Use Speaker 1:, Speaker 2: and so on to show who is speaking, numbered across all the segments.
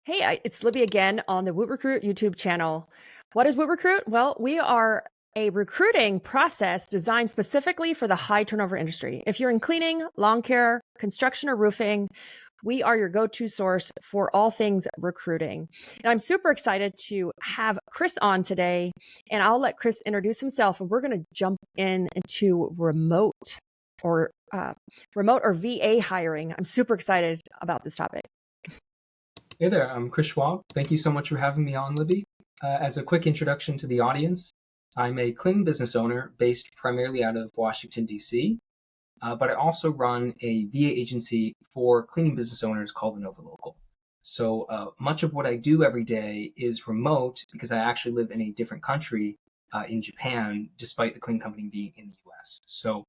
Speaker 1: Hey, it's Libby again on the WootRecruit YouTube channel. What is WootRecruit? Well, we are a recruiting process designed specifically for the high turnover industry. If you're in cleaning, lawn care, construction, or roofing, we are your go-to source for all things recruiting. And I'm super excited to have Chris on today, and I'll let Chris introduce himself, and we're going to jump into or remote or VA hiring. I'm super excited about this topic.
Speaker 2: Hey there, I'm Chris Schwab. Thank you so much for having me on, Libby. As a quick introduction to the audience, I'm a cleaning business owner based primarily out of Washington, D.C., but I also run a VA agency for cleaning business owners called Innova Local. So much of what I do every day is remote because I actually live in a different country in Japan, despite the cleaning company being in the U.S. So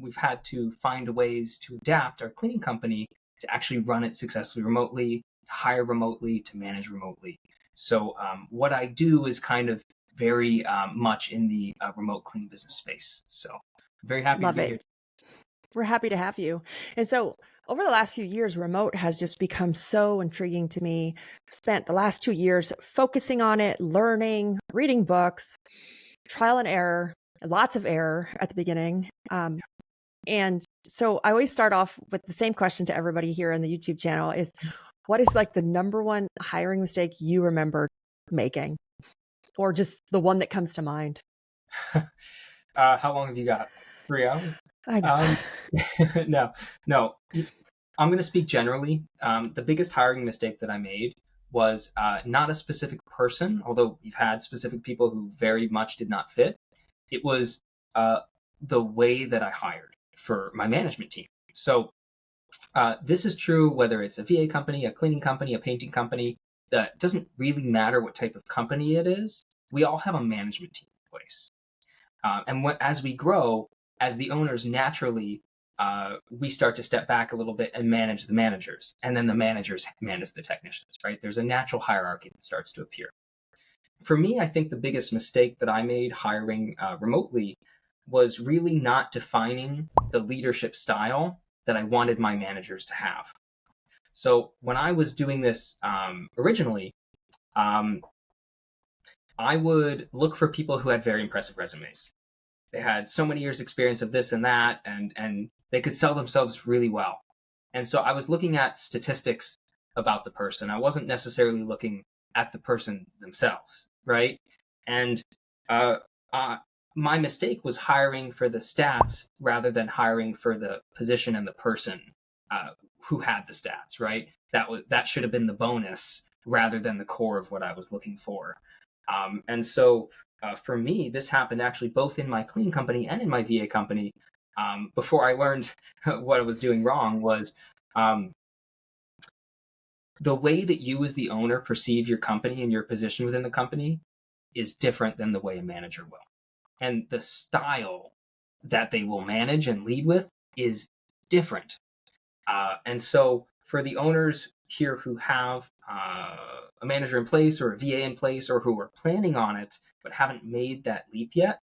Speaker 2: we've had to find ways to adapt our cleaning company to actually run it successfully remotely, hire remotely, to manage remotely. So what I do is kind of very much in the remote cleaning business space. So I'm very happy
Speaker 1: Love
Speaker 2: to be
Speaker 1: it.
Speaker 2: here.
Speaker 1: We're happy to have you. And so over the last few years, remote has just become so intriguing to me. I've spent the last 2 years focusing on it, learning, reading books, trial and error, lots of error at the beginning. And so I always start off with the same question to everybody here on the YouTube channel is, what is like the number one hiring mistake you remember making? Or just the one that comes to mind?
Speaker 2: How long have you got? 3 hours?
Speaker 1: I know.
Speaker 2: Um, no, no. I'm going to speak generally. The biggest hiring mistake that I made was not a specific person, although we've had specific people who very much did not fit. It was the way that I hired for my management team. So this is true whether it's a VA company, a cleaning company, a painting company. That doesn't really matter what type of company it is. We all have a management team in place. As we grow, as the owners naturally, we start to step back a little bit and manage the managers, and then the managers manage the technicians, right? There's a natural hierarchy that starts to appear. For me, I think the biggest mistake that I made hiring remotely was really not defining the leadership style that I wanted my managers to have. So when I was doing this originally, I would look for people who had very impressive resumes. They had so many years experience of this and that, and they could sell themselves really well. And so I was looking at statistics about the person. I wasn't necessarily looking at the person themselves, right? And uh, my mistake was hiring for the stats rather than hiring for the position and the person who had the stats, right? That should have been the bonus rather than the core of what I was looking for. And so for me, this happened actually both in my cleaning company and in my VA company. Before I learned what I was doing wrong was the way that you as the owner perceive your company and your position within the company is different than the way a manager will. And the style that they will manage and lead with is different. And so for the owners here who have a manager in place or a VA in place or who are planning on it but haven't made that leap yet,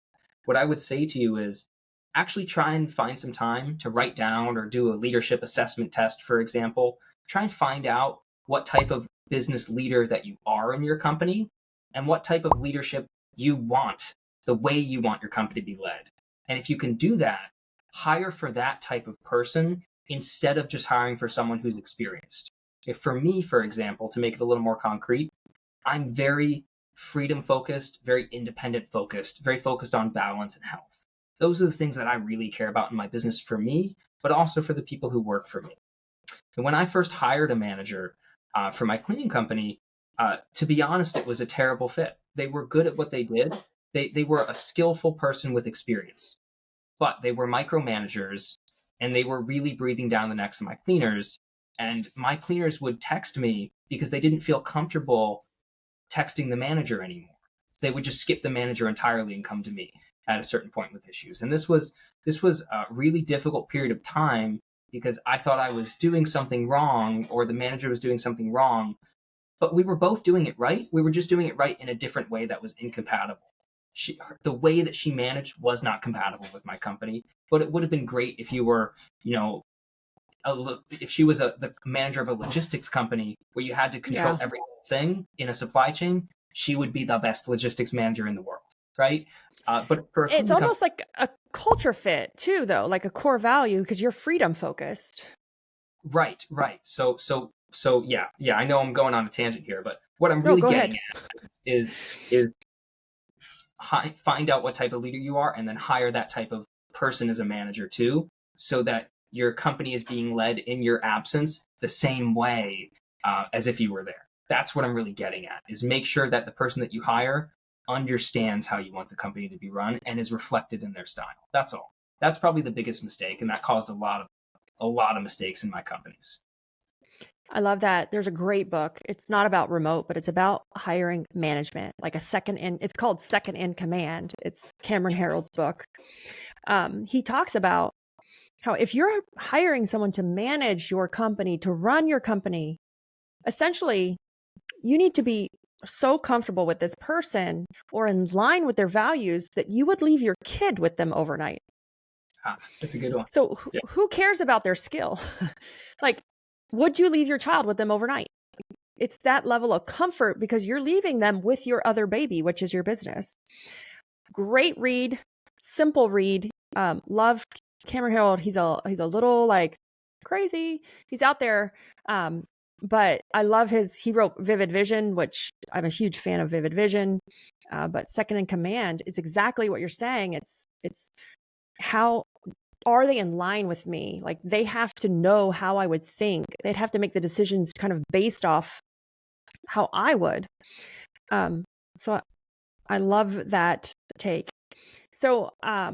Speaker 2: what I would say to you is actually try and find some time to write down or do a leadership assessment test, for example. Try and find out what type of business leader that you are in your company and what type of leadership you want, the way you want your company to be led. And if you can do that, hire for that type of person instead of just hiring for someone who's experienced. If for me, for example, to make it a little more concrete, I'm very freedom focused, very independent focused, very focused on balance and health. Those are the things that I really care about in my business for me, but also for the people who work for me. And when I first hired a manager for my cleaning company, to be honest, it was a terrible fit. They were good at what they did. They were a skillful person with experience, but they were micromanagers and they were really breathing down the necks of my cleaners. And my cleaners would text me because they didn't feel comfortable texting the manager anymore. They would just skip the manager entirely and come to me at a certain point with issues. And this was a really difficult period of time because I thought I was doing something wrong or the manager was doing something wrong, but we were both doing it right. We were just doing it right in a different way that was incompatible. The way that she managed was not compatible with my company, but it would have been great if you were, if she was the manager of a logistics company where you had to control every thing in a supply chain, she would be the best logistics manager in the world, right? But for
Speaker 1: it's almost like a culture fit too, though, like a core value, because you're freedom focused.
Speaker 2: Right. So yeah. I know I'm going on a tangent here, but what I'm really getting at is find out what type of leader you are, and then hire that type of person as a manager too, so that your company is being led in your absence the same way as if you were there. That's what I'm really getting at, is make sure that the person that you hire understands how you want the company to be run and is reflected in their style. That's all. That's probably the biggest mistake, and that caused a lot of mistakes in my companies.
Speaker 1: I love that. There's a great book. It's not about remote, but it's about hiring management, like it's called Second in Command. It's Cameron Harrold's book. He talks about how if you're hiring someone to manage your company, to run your company, essentially, you need to be so comfortable with this person or in line with their values that you would leave your kid with them overnight.
Speaker 2: That's a good one.
Speaker 1: So who cares about their skill? Like, would you leave your child with them overnight? It's that level of comfort because you're leaving them with your other baby, which is your business. Great read, simple read. Love Cameron Harrold. He's a little like crazy. He's out there. But I love he wrote Vivid Vision, which I'm a huge fan of Vivid Vision. But Second in Command is exactly what you're saying. It's how are they in line with me? Like, they have to know how I would think. They'd have to make the decisions kind of based off how I would. So I love that take. So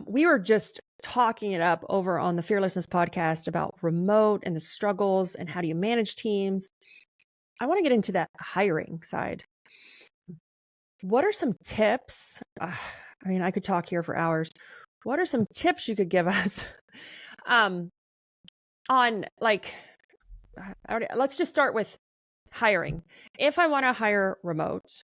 Speaker 1: we were just talking it up over on the Fearlessness podcast about remote and the struggles and how do you manage teams. I want to get into that hiring side. What are some tips? I mean, I could talk here for hours. What are some tips you could give us on, like, let's just start with hiring. If I want to hire remote,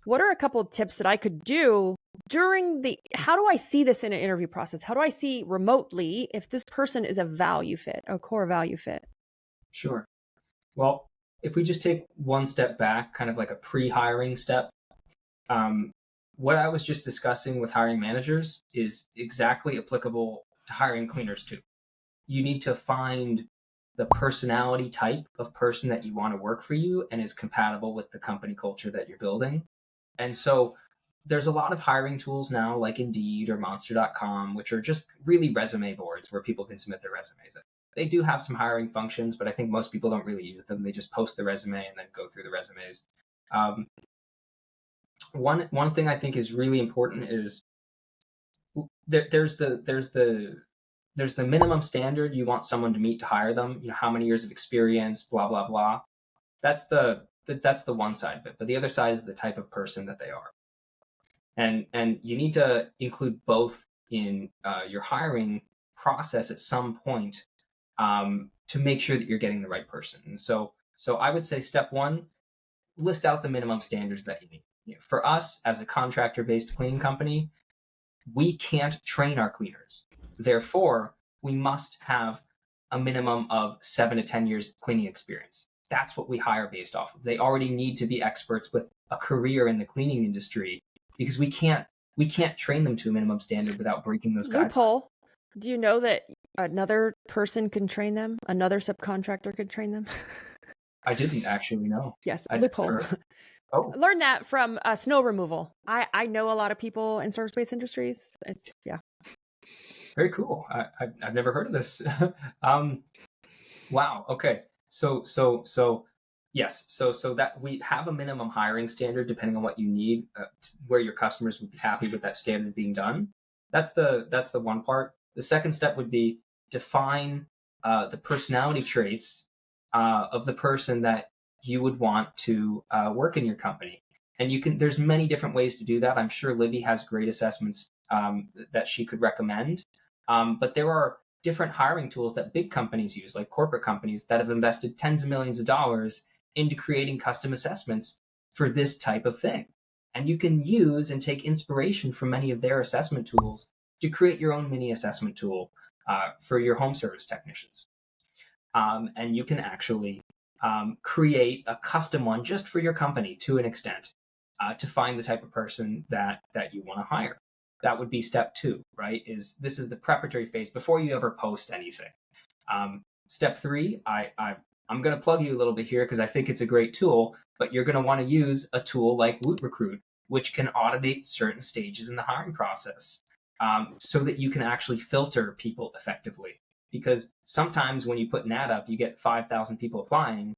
Speaker 1: what are a couple of tips that I could do during how do I see this in an interview process? How do I see remotely if this person is a value fit, a core value fit?
Speaker 2: Sure. Well, if we just take one step back, kind of like a pre-hiring step, what I was just discussing with hiring managers is exactly applicable to hiring cleaners too. You need to find the personality type of person that you want to work for you and is compatible with the company culture that you're building. And so there's a lot of hiring tools now, like Indeed or Monster.com, which are just really resume boards where people can submit their resumes. They do have some hiring functions, but I think most people don't really use them. They just post the resume and then go through the resumes. One thing I think is really important is there's the minimum standard you want someone to meet to hire them. You know, how many years of experience, blah blah blah. That's the one side of it. But the other side is the type of person that they are. And you need to include both in your hiring process at some point to make sure that you're getting the right person. And so I would say step one, list out the minimum standards that you need. You know, for us as a contractor-based cleaning company, we can't train our cleaners. Therefore, we must have a minimum of 7 to 10 years cleaning experience. That's what we hire based off of. They already need to be experts with a career in the cleaning industry because we can't train them to a minimum standard without breaking those guidelines.
Speaker 1: Loophole. Do you know that another person can train them? Another subcontractor could train them?
Speaker 2: I didn't actually know.
Speaker 1: Yes, loophole. Oh. I learned that from snow removal. I know a lot of people in service-based industries. Yeah.
Speaker 2: Very cool. I've never heard of this. Wow. Okay. So yes. So that we have a minimum hiring standard depending on what you need, where your customers would be happy with that standard being done. That's the one part. The second step would be define the personality traits of the person that you would want to work in your company. And there's many different ways to do that. I'm sure Libby has great assessments that she could recommend. But there are different hiring tools that big companies use, like corporate companies that have invested tens of millions of dollars into creating custom assessments for this type of thing. And you can use and take inspiration from many of their assessment tools to create your own mini assessment tool for your home service technicians. and you can actually create a custom one just for your company to an extent to find the type of person that you want to hire. That would be step 2, right? This is the preparatory phase before you ever post anything. Step 3, I'm going to plug you a little bit here because I think it's a great tool, but you're going to want to use a tool like WootRecruit, which can automate certain stages in the hiring process so that you can actually filter people effectively. Because sometimes when you put an ad up, you get 5,000 people applying,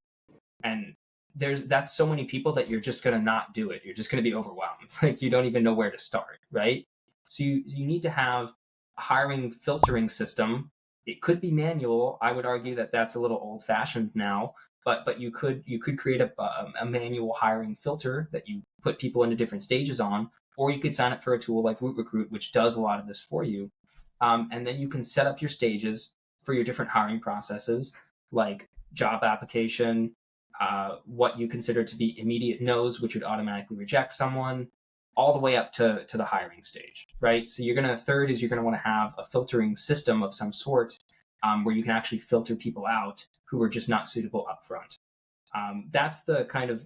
Speaker 2: and that's so many people that you're just going to not do it. You're just going to be overwhelmed. Like you don't even know where to start, right? So you need to have a hiring filtering system. It could be manual. I would argue that that's a little old-fashioned now, but you could create a manual hiring filter that you put people into different stages on, or you could sign up for a tool like WootRecruit, which does a lot of this for you. And then you can set up your stages for your different hiring processes, like job application, what you consider to be immediate no's, which would automatically reject someone, all the way up to the hiring stage, right? So you're going to want to have a filtering system of some sort where you can actually filter people out who are just not suitable up front. That's the kind of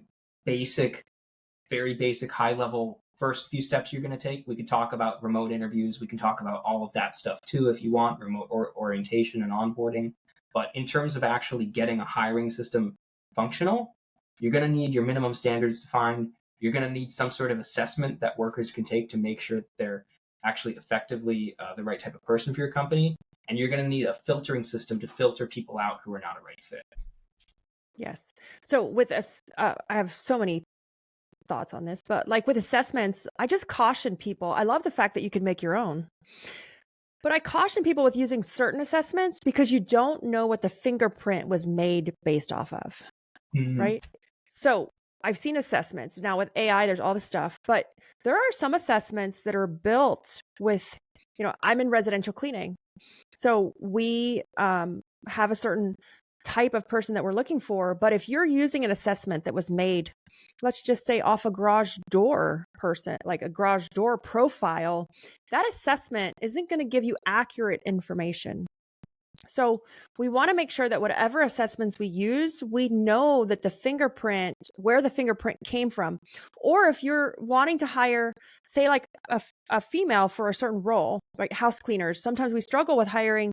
Speaker 2: very basic, high level first few steps you're going to take. We could talk about remote interviews. We can talk about all of that stuff too if you want, remote orientation and onboarding. But in terms of actually getting a hiring system functional, you're going to need your minimum standards defined. You're going to need some sort of assessment that workers can take to make sure that they're actually effectively the right type of person for your company. And you're going to need a filtering system to filter people out who are not a right fit.
Speaker 1: Yes. So with this, I have so many thoughts on this, but like with assessments, I just caution people. I love the fact that you can make your own, but I caution people with using certain assessments because you don't know what the fingerprint was made based off of, right? So I've seen assessments. Now with AI, there's all this stuff, but there are some assessments that are built with, I'm in residential cleaning. So we have a certain type of person that we're looking for. But if you're using an assessment that was made, let's just say off a garage door person, like a garage door profile, that assessment isn't going to give you accurate information. So we want to make sure that whatever assessments we use, we know that where the fingerprint came from. Or if you're wanting to hire, say like a female for a certain role, like house cleaners, sometimes we struggle with hiring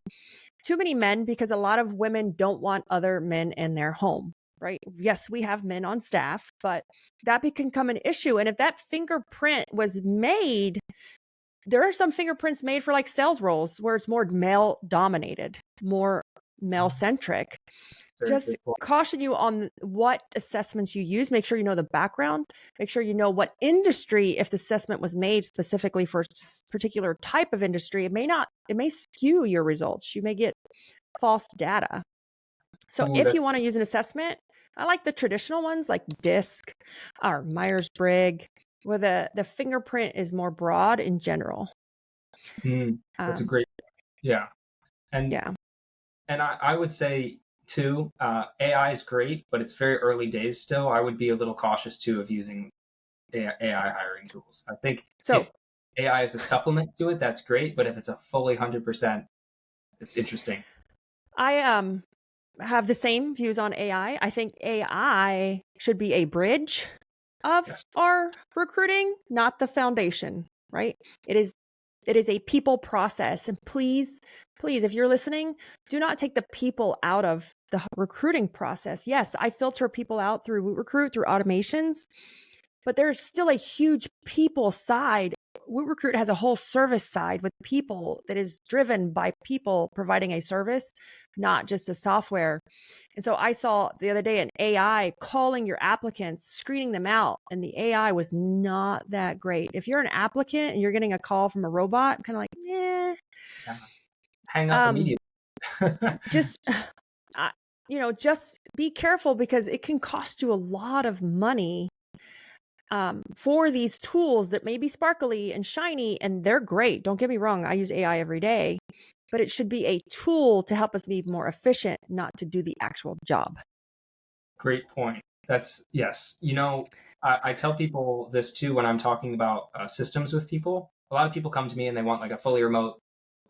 Speaker 1: too many men because a lot of women don't want other men in their home, right? Yes, we have men on staff, but that can become an issue. And if that fingerprint was made, there are some fingerprints made for like sales roles where it's more male dominated, more male centric. Just caution you on what assessments you use. Make sure you know the background. Make sure you know what industry, if the assessment was made specifically for a particular type of industry, it may skew your results. You may get false data. So if you want to use an assessment, I like the traditional ones like DISC or Myers-Briggs, where the fingerprint is more broad in general.
Speaker 2: That's a great, yeah. And I would say too, AI is great, but it's very early days still. I would be a little cautious too of using AI hiring tools. I think if AI is a supplement to it, that's great. But if it's a fully 100%, it's interesting.
Speaker 1: I have the same views on AI. I think AI should be a bridge of our recruiting, not the foundation, right? It is a people process. And please, if you're listening, do not take the people out of the recruiting process. Yes, I filter people out through WootRecruit, through automations, but there's still a huge people side. WootRecruit has a whole service side with people that is driven by people providing a service, not just a software. And so I saw the other day an AI calling your applicants, screening them out, and the AI was not that great. If you're an applicant and you're getting a call from a robot, kind of like,
Speaker 2: hang up immediately.
Speaker 1: just be careful because it can cost you a lot of money for these tools that may be sparkly and shiny, and they're great. Don't get me wrong. I use AI every day, but it should be a tool to help us be more efficient, not to do the actual job.
Speaker 2: Great point. Yes. I tell people this too when I'm talking about systems with people. A lot of people come to me and they want like a fully remote,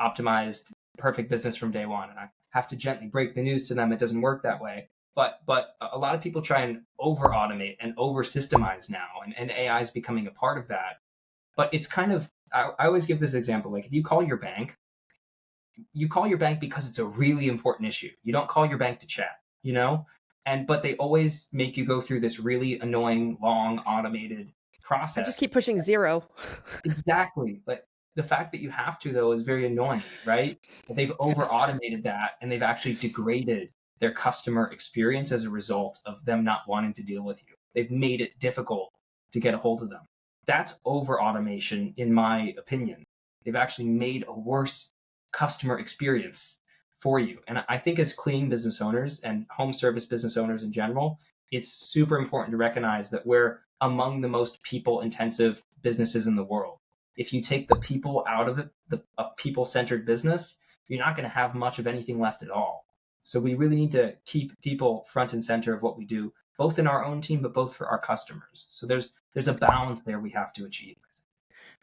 Speaker 2: optimized, perfect business from day one. And have to gently break the news to them. It doesn't work that way. But a lot of people try and over automate and over systemize now, and AI is becoming a part of that. But it's kind of, I always give this example, like if you call your bank, you call your bank because it's a really important issue. You don't call your bank to chat, you know? But they always make you go through this really annoying, long, automated
Speaker 1: I just
Speaker 2: process.
Speaker 1: keep pushing zero.
Speaker 2: Exactly. But the fact that you have to, though, is very annoying, right? They've over
Speaker 1: Yes.
Speaker 2: automated that, and they've actually degraded their customer experience as a result of them not wanting to deal with you. They've made it difficult to get a hold of them. That's over automation, in my opinion. They've actually made a worse customer experience for you. And I think as cleaning business owners and home service business owners in general, it's super important to recognize that we're among the most people intensive businesses in the world. If you take the people out of it, a people centered business, you're not going to have much of anything left at all. So we really need to keep people front and center of what we do, both in our own team, but both for our customers. So there's a balance there we have to achieve.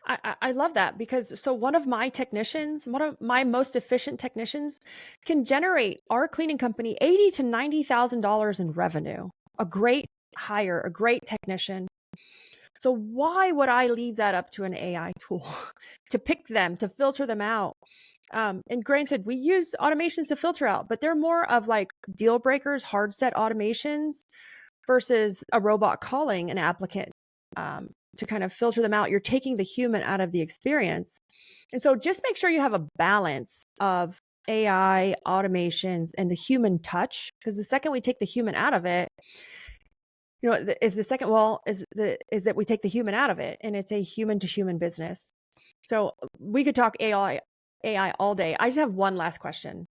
Speaker 1: I love that because so one of my technicians, one of my most efficient technicians, can generate our cleaning company $80,000 to $90,000 in revenue. A great hire, a great technician. So why would I leave that up to an AI tool to pick them, to filter them out? And granted, we use automations to filter out, but they're more of like deal breakers, hard set automations versus a robot calling an applicant to kind of filter them out. You're taking the human out of the experience. And so just make sure you have a balance of AI, automations, and the human touch, because the second we take the human out of it, you know, is that we take the human out of it and it's a human to human business. So we could talk AI all day. I just have one last question.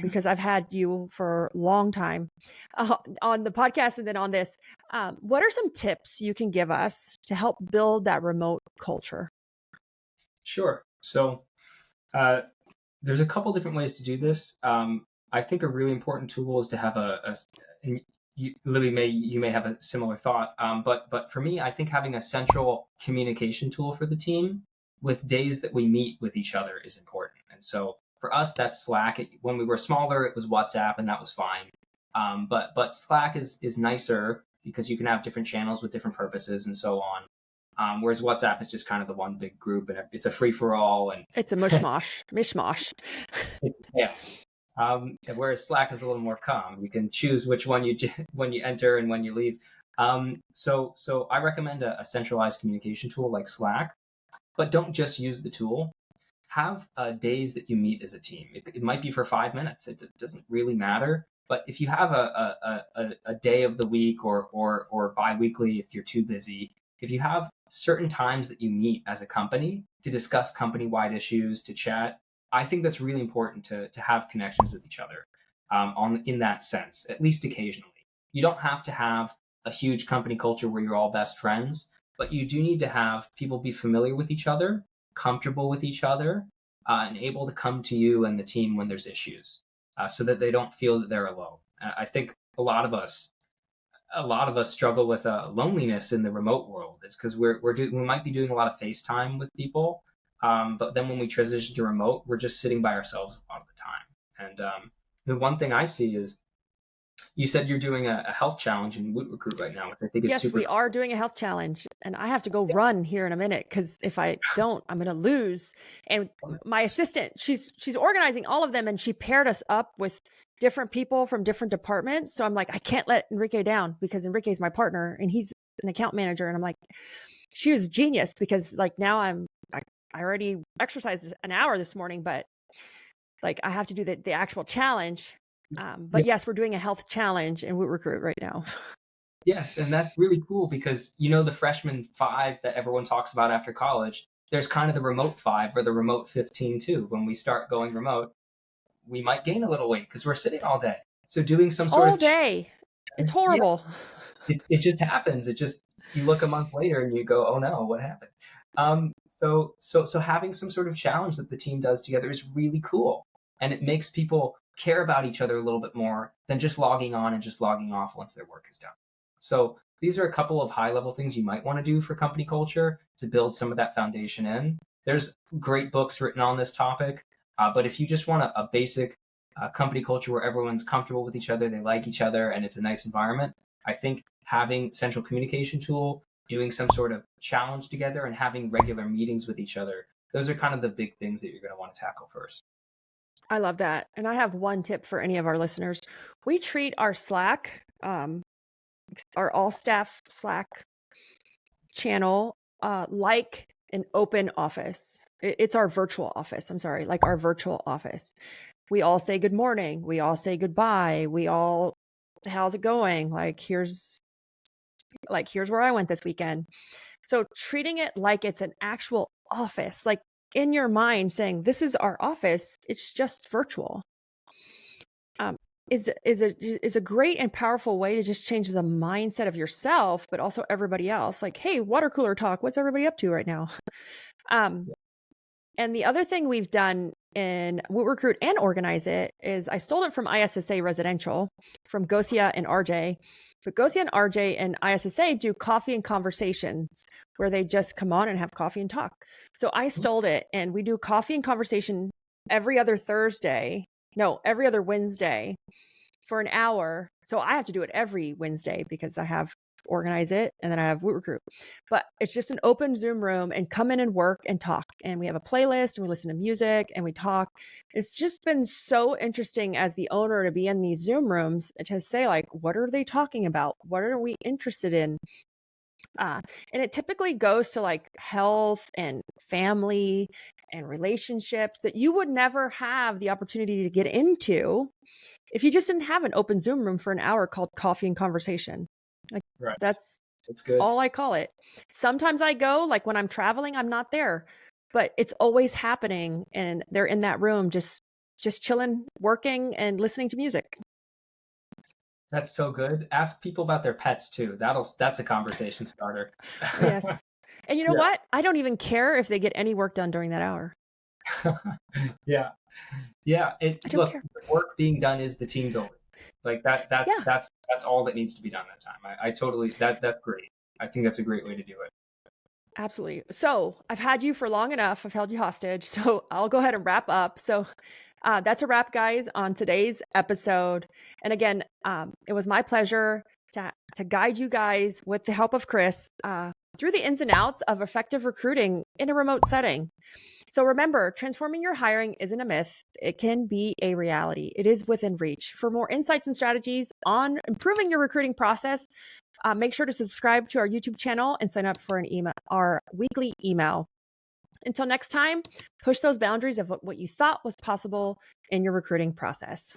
Speaker 1: Because I've had you for a long time on the podcast and then on this. What are some tips you can give us to help build that remote culture?
Speaker 2: Sure. So there's a couple different ways to do this. I think a really important tool is to have and you may have a similar thought, but for me, I think having a central communication tool for the team with days that we meet with each other is important. And so for us, that's Slack. When we were smaller, it was WhatsApp, and that was fine. But Slack is nicer because you can have different channels with different purposes and so on. Whereas WhatsApp is just kind of the one big group, and it's a free for all, and
Speaker 1: it's a mishmash.
Speaker 2: it's chaos. Whereas Slack is a little more calm. You can choose which one when you enter and when you leave. So I recommend a centralized communication tool like Slack, but don't just use the tool. Have days that you meet as a team. It might be for 5 minutes. It doesn't really matter. But if you have a day of the week or bi-weekly, if you're too busy, if you have certain times that you meet as a company to discuss company-wide issues, to chat, I think that's really important to have connections with each other in that sense, at least occasionally. You don't have to have a huge company culture where you're all best friends, but you do need to have people be familiar with each other, comfortable with each other, and able to come to you and the team when there's issues, so that they don't feel that they're alone. I think a lot of us struggle with loneliness in the remote world. It's because we might be doing a lot of FaceTime with people, but then when we transition to remote, we're just sitting by ourselves a lot of the time. And the one thing I see is, you said you're doing a health challenge in WootRecruit right now, which I think is
Speaker 1: yes,
Speaker 2: super.
Speaker 1: we are doing a health challenge, and I have to go run here in a minute because if I don't, I'm going to lose. And my assistant, she's organizing all of them, and she paired us up with different people from different departments. So I'm like, I can't let Enrique down because Enrique's my partner and he's an account manager. And I'm like, she was genius because like now I already exercised an hour this morning, but like I have to do the actual challenge. But yes, we're doing a health challenge in WootRecruit right now.
Speaker 2: Yes, and that's really cool because the freshman 5 that everyone talks about after college, there's kind of the remote 5 or the remote 15 too. When we start going remote, we might gain a little weight because we're sitting all day. So doing some sort
Speaker 1: all day, it's horrible.
Speaker 2: Yeah, it just happens. You look a month later and you go, oh no, what happened? So having some sort of challenge that the team does together is really cool, and it makes people care about each other a little bit more than just logging on and just logging off once their work is done. So these are a couple of high-level things you might want to do for company culture to build some of that foundation in. There's great books written on this topic, but if you just want a basic company culture where everyone's comfortable with each other, they like each other, and it's a nice environment. I think having central communication tool, doing some sort of challenge together, and having regular meetings with each other, those are kind of the big things that you're going to want to tackle first.
Speaker 1: I love that. And I have one tip for any of our listeners. We treat our Slack, our all staff Slack channel, like an open office. It's our virtual office. I'm sorry, like our virtual office. We all say good morning. We all say goodbye. We all, how's it going? Like, here's where I went this weekend. So treating it like it's an actual office, like in your mind saying, this is our office, it's just virtual, is a great and powerful way to just change the mindset of yourself, but also everybody else. Like, hey, water cooler talk, what's everybody up to right now? And the other thing we've done in WootRecruit and Organize It is I stole it from ISSA Residential, from Gosia and RJ. But Gosia and RJ and ISSA do coffee and conversations where they just come on and have coffee and talk. So I stole it, and we do coffee and conversation every other Wednesday for an hour. So I have to do it every Wednesday because I have Organize It and then I have WootRecruit. But it's just an open Zoom room, and come in and work and talk. And we have a playlist and we listen to music and we talk. It's just been so interesting as the owner to be in these Zoom rooms to say, like, what are they talking about? What are we interested in? And it typically goes to like health and family and relationships that you would never have the opportunity to get into if you just didn't have an open Zoom room for an hour called Coffee and Conversation. Like,
Speaker 2: Right.
Speaker 1: that's
Speaker 2: good.
Speaker 1: all I call it. Sometimes I go, like when I'm traveling, I'm not there, but it's always happening, and they're in that room just chilling, working, and listening to music.
Speaker 2: That's so good. Ask people about their pets too. That's a conversation starter.
Speaker 1: Yes. And you know what? I don't even care if they get any work done during that hour.
Speaker 2: Yeah. Look, the work being done is the team building. Like that's all that needs to be done that time. I totally, that's great. I think that's a great way to do it.
Speaker 1: Absolutely. So I've had you for long enough. I've held you hostage. So I'll go ahead and wrap up. So that's a wrap, guys, on today's episode. And again, it was my pleasure to guide you guys with the help of Chris through the ins and outs of effective recruiting in a remote setting. So remember, transforming your hiring isn't a myth. It can be a reality. It is within reach. For more insights and strategies on improving your recruiting process, make sure to subscribe to our YouTube channel and sign up for our weekly email. Until next time, push those boundaries of what you thought was possible in your recruiting process.